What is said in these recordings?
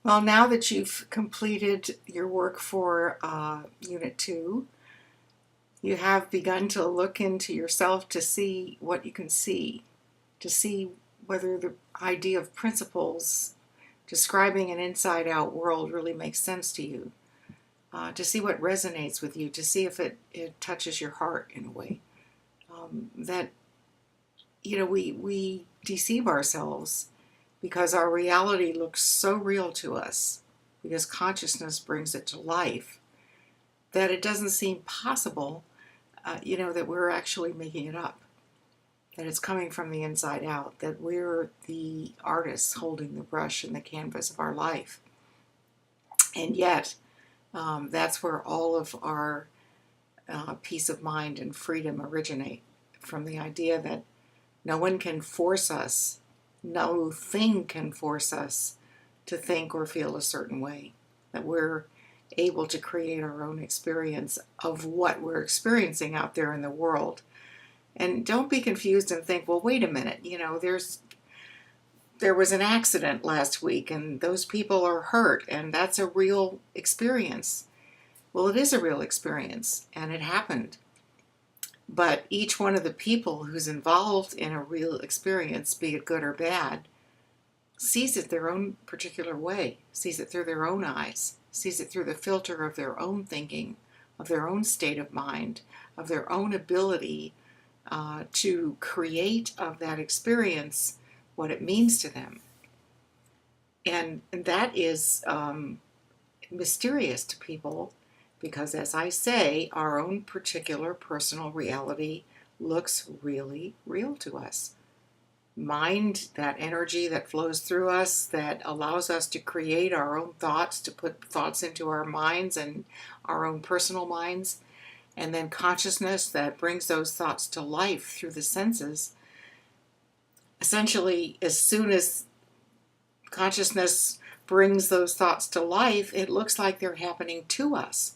Well, now that you've completed your work for Unit 2, you have begun to look into yourself to see what you can see, to see whether the idea of principles describing an inside-out world really makes sense to you, to see what resonates with you, to see if it touches your heart in a way. That, we deceive ourselves because our reality looks so real to us, because consciousness brings it to life, that it doesn't seem possible, that we're actually making it up, that it's coming from the inside out, that we're the artists holding the brush and the canvas of our life. And yet, that's where all of our peace of mind and freedom originate, from the idea that no one can force us, no thing can force us to think or feel a certain way, that we're able to create our own experience of what we're experiencing out there in the world. And don't be confused and think, well, wait a minute, there was an accident last week and those people are hurt and that's a real experience. Well, it is a real experience and it happened. But each one of the people who's involved in a real experience, be it good or bad, sees it their own particular way, sees it through their own eyes, sees it through the filter of their own thinking, of their own state of mind, of their own ability to create of that experience what it means to them. And that is mysterious to people because, as I say, our own particular personal reality looks really real to us. Mind, that energy that flows through us, that allows us to create our own thoughts, to put thoughts into our minds and our own personal minds, and then consciousness that brings those thoughts to life through the senses. Essentially, as soon as consciousness brings those thoughts to life, it looks like they're happening to us.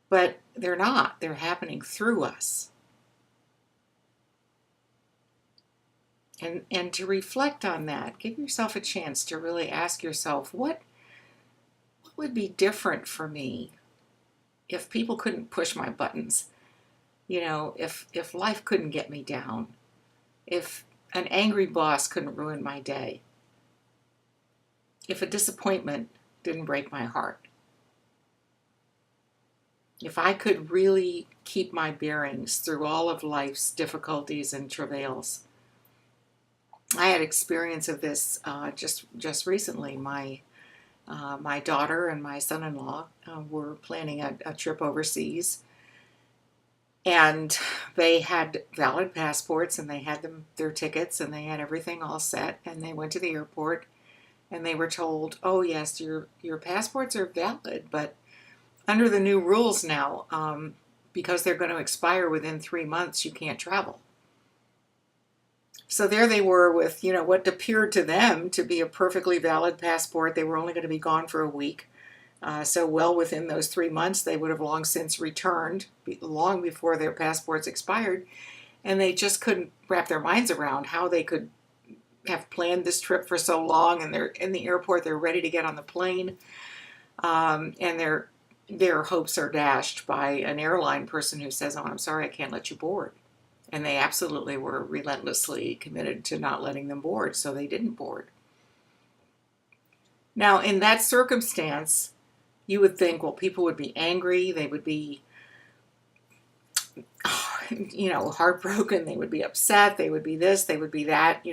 But they're not. They're happening through us. And to reflect on that, give yourself a chance to really ask yourself, what would be different for me if people couldn't push my buttons? If life couldn't get me down, if an angry boss couldn't ruin my day, if a disappointment didn't break my heart, if I could really keep my bearings through all of life's difficulties and travails. I had experience of this just recently. My daughter and my son-in-law were planning a trip overseas, and they had valid passports and they had their tickets and they had everything all set, and they went to the airport and they were told, oh yes, your passports are valid, but under the new rules now, because they're going to expire within 3 months, you can't travel. So there they were with, what appeared to them to be a perfectly valid passport. They were only going to be gone for a week. So well within those 3 months, they would have long since returned, long before their passports expired. And they just couldn't wrap their minds around how they could have planned this trip for so long. And they're in the airport, they're ready to get on the plane. And their hopes are dashed by an airline person who says, oh, I'm sorry, I can't let you board. And they absolutely were relentlessly committed to not letting them board, so they didn't board. Now, in that circumstance, you would think, well, people would be angry, they would be, heartbroken, they would be upset, they would be this, they would be that,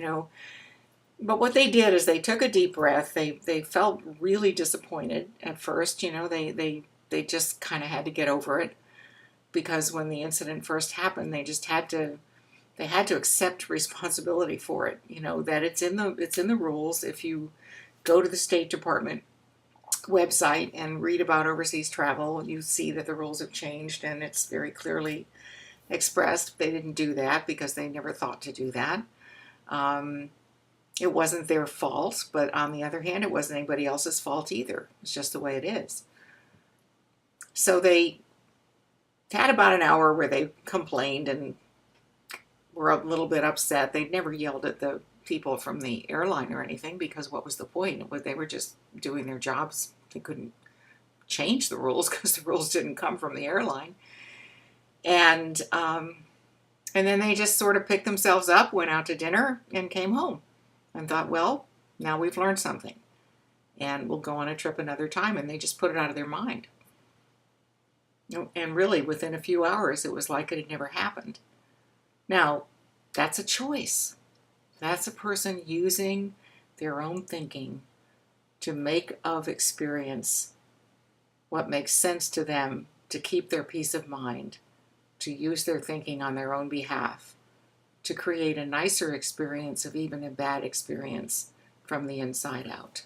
But what they did is they took a deep breath. They felt really disappointed at first, they just kind of had to get over it. Because when the incident first happened, they had to accept responsibility for it. That it's in the rules. If you go to the State Department website and read about overseas travel, you see that the rules have changed and it's very clearly expressed. They didn't do that because they never thought to do that. It wasn't their fault, but on the other hand, it wasn't anybody else's fault either. It's just the way it is. So they had about an hour where they complained and were a little bit upset. They'd never yelled at the people from the airline or anything, because what was the point? They were just doing their jobs. They couldn't change the rules because the rules didn't come from the airline. And then they just sort of picked themselves up, went out to dinner, and came home and thought, well, now we've learned something and we'll go on a trip another time. And they just put it out of their mind. And really, within a few hours, it was like it had never happened. Now, that's a choice. That's a person using their own thinking to make of experience what makes sense to them, to keep their peace of mind, to use their thinking on their own behalf, to create a nicer experience of even a bad experience from the inside out.